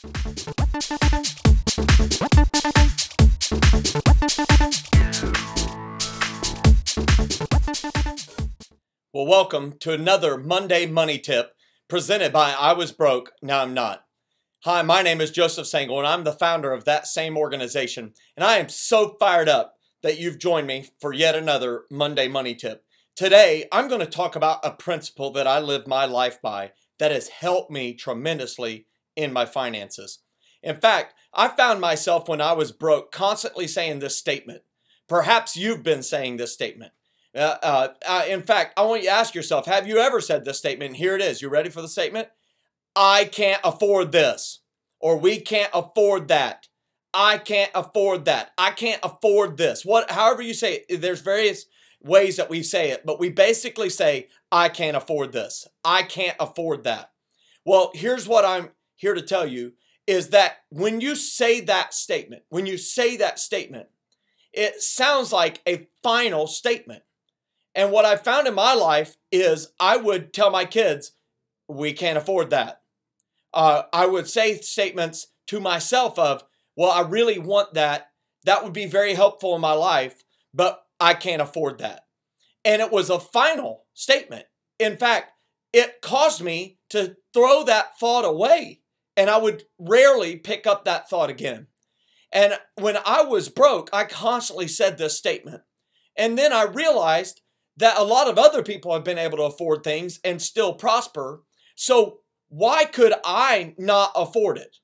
Well, welcome to another Monday Money Tip presented by I Was Broke, Now I'm Not. Hi, my name is Joseph Sangle, and I'm the founder of that same organization. And I am so fired up that you've joined me for yet another Monday Money Tip. Today, I'm going to talk about a principle that I live my life by that has helped me tremendously in my finances. In fact, I found myself when I was broke constantly saying this statement. Perhaps you've been saying this statement. In fact, I want you to ask yourself, have you ever said this statement? Here it is. You ready for the statement? I can't afford this, or we can't afford that. I can't afford that. I can't afford this. However you say it, there's various ways that we say it, but we basically say, I can't afford this. I can't afford that. Well, here's what I'm here to tell you is that when you say that statement, it sounds like a final statement. And what I found in my life is I would tell my kids, we can't afford that. I would say statements to myself of, well, I really want that. That would be very helpful in my life, but I can't afford that. And it was a final statement. In fact, it caused me to throw that thought away, and I would rarely pick up that thought again. And when I was broke, I constantly said this statement. And then I realized that a lot of other people have been able to afford things and still prosper. So why could I not afford it?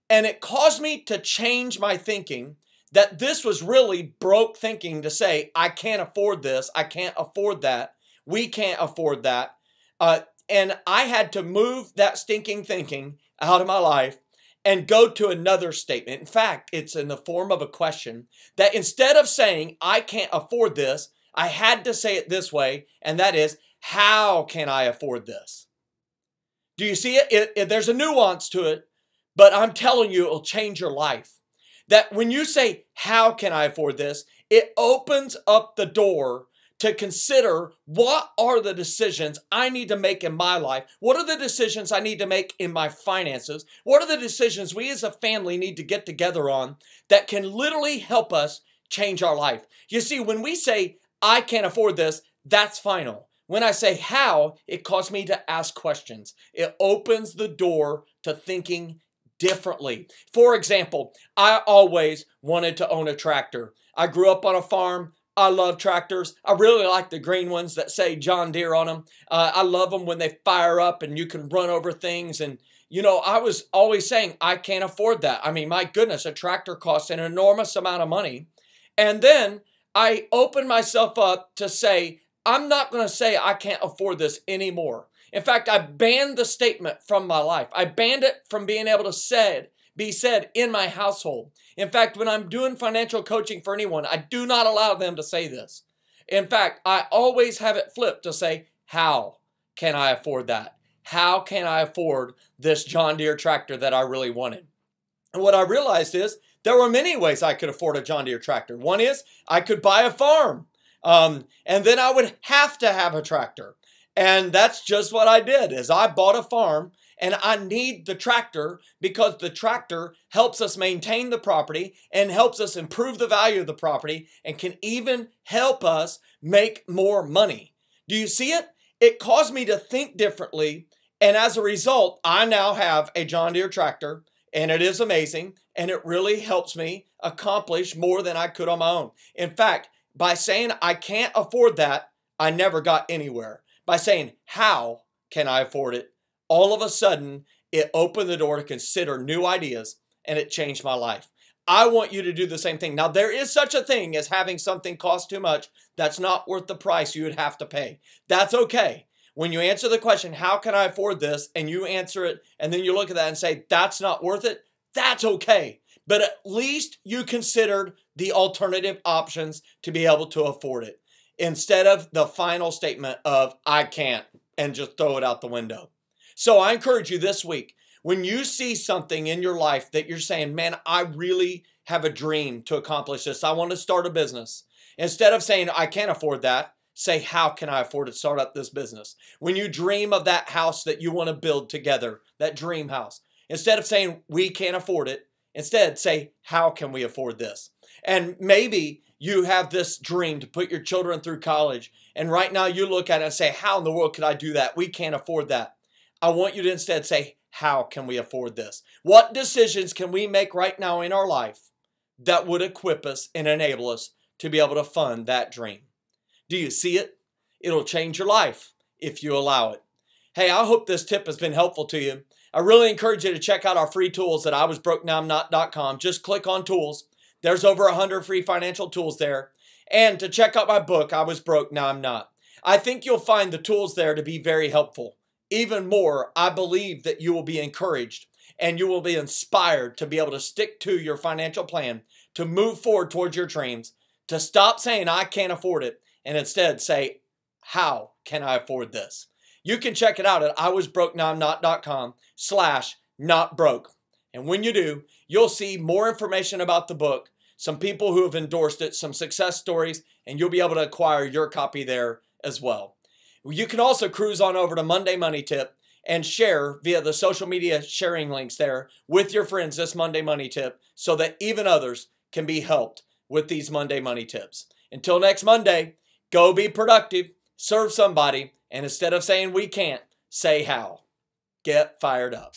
And it caused me to change my thinking that this was really broke thinking to say, I can't afford this, I can't afford that, we can't afford that. And I had to move that stinking thinking out of my life and go to another statement. In fact, it's in the form of a question that instead of saying, I can't afford this, I had to say it this way, and that is, how can I afford this? Do you see it? There's a nuance to it, but I'm telling you, it'll change your life. That when you say, how can I afford this? It opens up the door to consider what are the decisions I need to make in my life? What are the decisions I need to make in my finances? What are the decisions we as a family need to get together on that can literally help us change our life? You see, when we say, I can't afford this, that's final. When I say how, it caused me to ask questions. It opens the door to thinking differently. For example, I always wanted to own a tractor. I grew up on a farm. I love tractors. I really like the green ones that say John Deere on them. I love them when they fire up and you can run over things. And, you know, I was always saying, I can't afford that. I mean, my goodness, a tractor costs an enormous amount of money. And then I opened myself up to say, I'm not going to say I can't afford this anymore. In fact, I banned the statement from my life. I banned it from being able to be said in my household. In fact, when I'm doing financial coaching for anyone, I do not allow them to say this. In fact, I always have it flipped to say, how can I afford that? How can I afford this John Deere tractor that I really wanted? And what I realized is there were many ways I could afford a John Deere tractor. One is I could buy a farm, and then I would have to have a tractor. And that's just what I did, is I bought a farm, and I need the tractor because the tractor helps us maintain the property and helps us improve the value of the property and can even help us make more money. Do you see it? It caused me to think differently, and as a result, I now have a John Deere tractor, and it is amazing, and it really helps me accomplish more than I could on my own. In fact, by saying I can't afford that, I never got anywhere. By saying, how can I afford it? All of a sudden, it opened the door to consider new ideas, and it changed my life. I want you to do the same thing. Now, there is such a thing as having something cost too much that's not worth the price you would have to pay. That's okay. When you answer the question, how can I afford this? And you answer it, and then you look at that and say, that's not worth it. That's okay. But at least you considered the alternative options to be able to afford it, instead of the final statement of, I can't, and just throw it out the window. So I encourage you this week, when you see something in your life that you're saying, man, I really have a dream to accomplish this. I want to start a business. Instead of saying, I can't afford that, say, how can I afford to start up this business? When you dream of that house that you want to build together, that dream house, Instead of saying we can't afford it, instead say, how can we afford this? And maybe you have this dream to put your children through college, and right now you look at it and say, how in the world could I do that? We can't afford that. I want you to instead say, how can we afford this? What decisions can we make right now in our life that would equip us and enable us to be able to fund that dream? Do you see it? It'll change your life if you allow it. Hey, I hope this tip has been helpful to you. I really encourage you to check out our free tools at iwasbrokenowimnot.com. Just click on tools. There's over 100 free financial tools there. And to check out my book, I Was Broke, Now I'm Not. I think you'll find the tools there to be very helpful. Even more, I believe that you will be encouraged and you will be inspired to be able to stick to your financial plan, to move forward towards your dreams, to stop saying I can't afford it, and instead say, how can I afford this? You can check it out at iwasbrokenowimnot.com/notbroke. And when you do, you'll see more information about the book, some people who have endorsed it, some success stories, and you'll be able to acquire your copy there as well. You can also cruise on over to Monday Money Tip and share via the social media sharing links there with your friends this Monday Money Tip so that even others can be helped with these Monday Money Tips. Until next Monday, go be productive, serve somebody, and instead of saying we can't, say how. Get fired up.